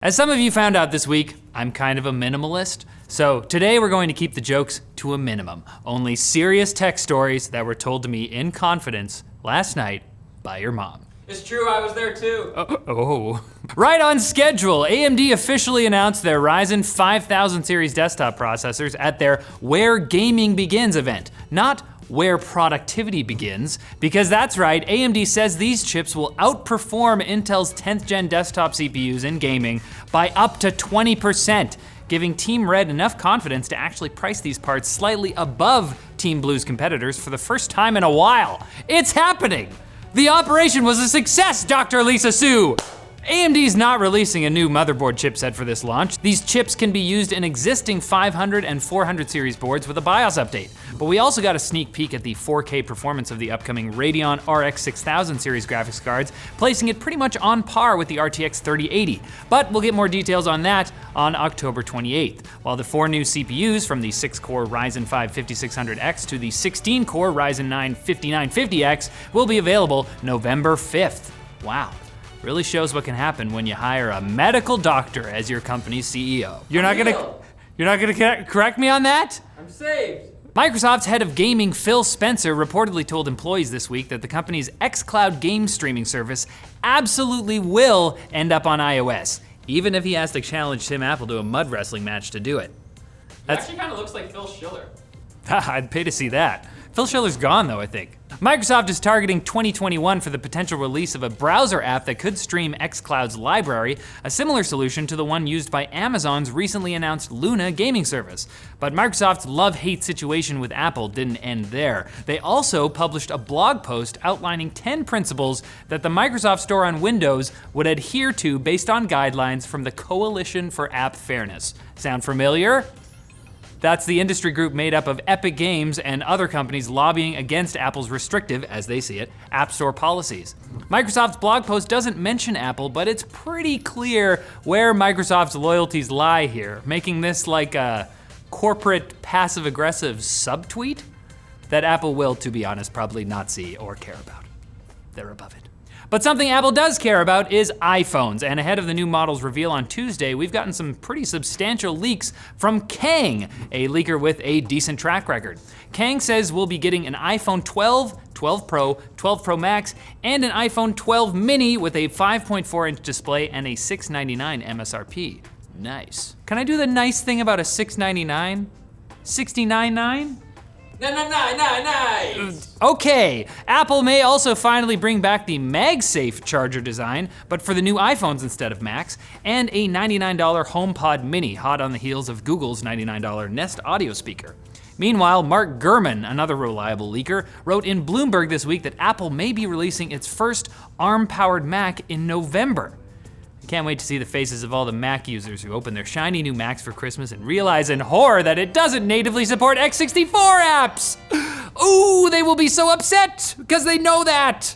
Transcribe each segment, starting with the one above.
As some of you found out this week, I'm kind of a minimalist. So today we're going to keep the jokes to a minimum. Only serious tech stories that were told to me in confidence last night by your mom. It's true, I was there too. Right on schedule, AMD officially announced their Ryzen 5000 series desktop processors at their Where Gaming Begins event. Not where productivity begins, because that's right, AMD says these chips will outperform Intel's 10th gen desktop CPUs in gaming by up to 20%, giving Team Red enough confidence to actually price these parts slightly above Team Blue's competitors for the first time in a while. It's happening! The operation was a success, Dr. Lisa Su! AMD's not releasing a new motherboard chipset for this launch. These chips can be used in existing 500 and 400 series boards with a BIOS update. But we also got a sneak peek at the 4K performance of the upcoming Radeon RX 6000 series graphics cards, placing it pretty much on par with the RTX 3080. But we'll get more details on that on October 28th, while the 4 new CPUs from the 6-core Ryzen 5 5600X to the 16-core Ryzen 9 5950X will be available November 5th. Wow. Really shows what can happen when you hire a medical doctor as your company's CEO. You're not gonna correct me on that? I'm saved. Microsoft's head of gaming, Phil Spencer, reportedly told employees this week that the company's xCloud game streaming service absolutely will end up on iOS, even if he has to challenge Tim Apple to a mud wrestling match to do it. That actually kind of looks like Phil Schiller. I'd pay to see that. Phil Schiller's gone though, I think. Microsoft is targeting 2021 for the potential release of a browser app that could stream xCloud's library, a similar solution to the one used by Amazon's recently announced Luna gaming service. But Microsoft's love-hate situation with Apple didn't end there. They also published a blog post outlining 10 principles that the Microsoft Store on Windows would adhere to based on guidelines from the Coalition for App Fairness. Sound familiar? That's the industry group made up of Epic Games and other companies lobbying against Apple's restrictive, as they see it, App Store policies. Microsoft's blog post doesn't mention Apple, but it's pretty clear where Microsoft's loyalties lie here, making this like a corporate passive-aggressive subtweet that Apple will, to be honest, probably not see or care about. They're above it. But something Apple does care about is iPhones, and ahead of the new model's reveal on Tuesday, we've gotten some pretty substantial leaks from Kang, a leaker with a decent track record. Kang says we'll be getting an iPhone 12, 12 Pro, 12 Pro Max, and an iPhone 12 mini with a 5.4-inch display and a $699 MSRP. Nice. Can I do the nice thing about a $699? $69.9? Nice. Okay, Apple may also finally bring back the MagSafe charger design, but for the new iPhones instead of Macs, and a $99 HomePod Mini, hot on the heels of Google's $99 Nest audio speaker. Meanwhile, Mark Gurman, another reliable leaker, wrote in Bloomberg this week that Apple may be releasing its first ARM-powered Mac in November. Can't wait to see the faces of all the Mac users who open their shiny new Macs for Christmas and realize in horror that it doesn't natively support x64 apps. Ooh, they will be so upset because they know that.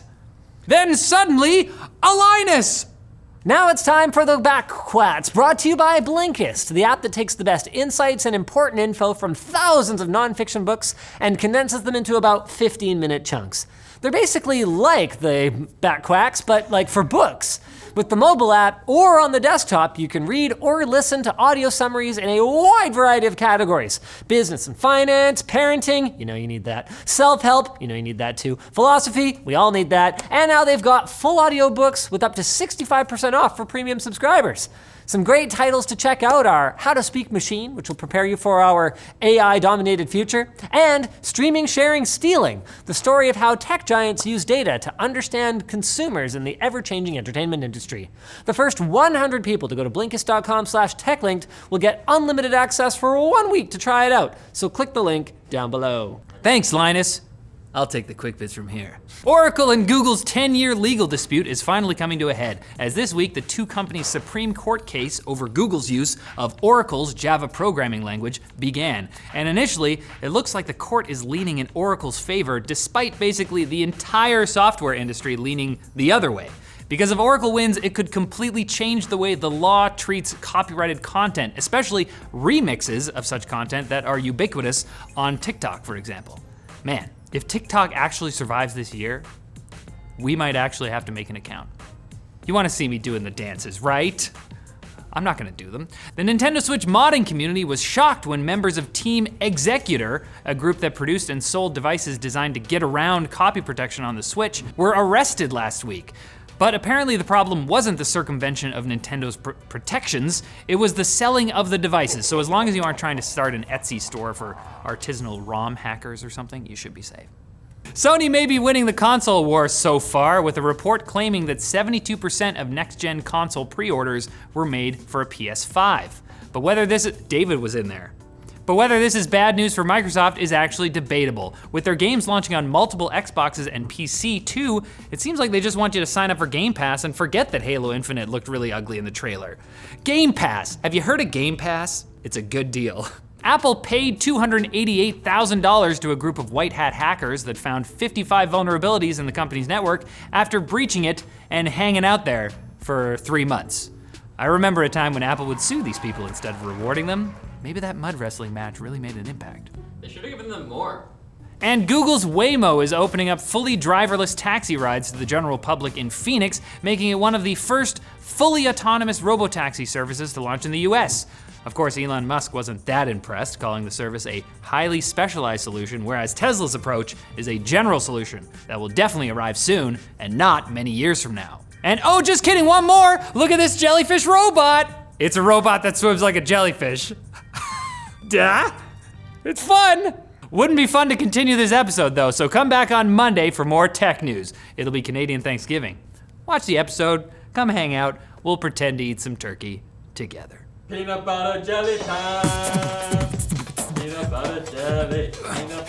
Then suddenly, a Linus. Now it's time for the Back Quats, brought to you by Blinkist, the app that takes the best insights and important info from thousands of nonfiction books and condenses them into about 15-minute chunks. They're basically like the Back Quacks, but like for books. With the mobile app or on the desktop, you can read or listen to audio summaries in a wide variety of categories. Business and finance, parenting, you know you need that. Self-help, you know you need that too. Philosophy, we all need that. And now they've got full audio books with up to 65% off for premium subscribers. Some great titles to check out are How to Speak Machine, which will prepare you for our AI-dominated future, and Streaming, Sharing, Stealing, the story of how tech giants use data to understand consumers in the ever-changing entertainment industry. The first 100 people to go to Blinkist.com/techlinked will get unlimited access for 1 week to try it out, so click the link down below. Thanks, Linus. I'll take the quick bits from here. Oracle and Google's 10-year legal dispute is finally coming to a head, as this week the two companies' Supreme Court case over Google's use of Oracle's Java programming language began. And initially, it looks like the court is leaning in Oracle's favor, despite basically the entire software industry leaning the other way. Because if Oracle wins, it could completely change the way the law treats copyrighted content, especially remixes of such content that are ubiquitous on TikTok, for example. Man. If TikTok actually survives this year, we might actually have to make an account. You wanna see me doing the dances, right? I'm not gonna do them. The Nintendo Switch modding community was shocked when members of Team Executor, a group that produced and sold devices designed to get around copy protection on the Switch, were arrested last week. But apparently the problem wasn't the circumvention of Nintendo's protections, it was the selling of the devices. So as long as you aren't trying to start an Etsy store for artisanal ROM hackers or something, you should be safe. Sony may be winning the console war so far, with a report claiming that 72% of next-gen console pre-orders were made for a PS5. But whether this is, David was in there. But whether this is bad news for Microsoft is actually debatable. With their games launching on multiple Xboxes and PC too, it seems like they just want you to sign up for Game Pass and forget that Halo Infinite looked really ugly in the trailer. Game Pass, have you heard of Game Pass? It's a good deal. Apple paid $288,000 to a group of white hat hackers that found 55 vulnerabilities in the company's network after breaching it and hanging out there for 3 months. I remember a time when Apple would sue these people instead of rewarding them. Maybe that mud wrestling match really made an impact. They should have given them more. And Google's Waymo is opening up fully driverless taxi rides to the general public in Phoenix, making it one of the first fully autonomous robotaxi services to launch in the US. Of course, Elon Musk wasn't that impressed, calling the service a highly specialized solution, whereas Tesla's approach is a general solution that will definitely arrive soon and not many years from now. And oh, just kidding, one more! Look at this jellyfish robot! It's a robot that swims like a jellyfish. Duh! It's fun! Wouldn't be fun to continue this episode though, so come back on Monday for more tech news. It'll be Canadian Thanksgiving. Watch the episode, come hang out, we'll pretend to eat some turkey together. Peanut butter jelly time. Peanut butter jelly. Peanut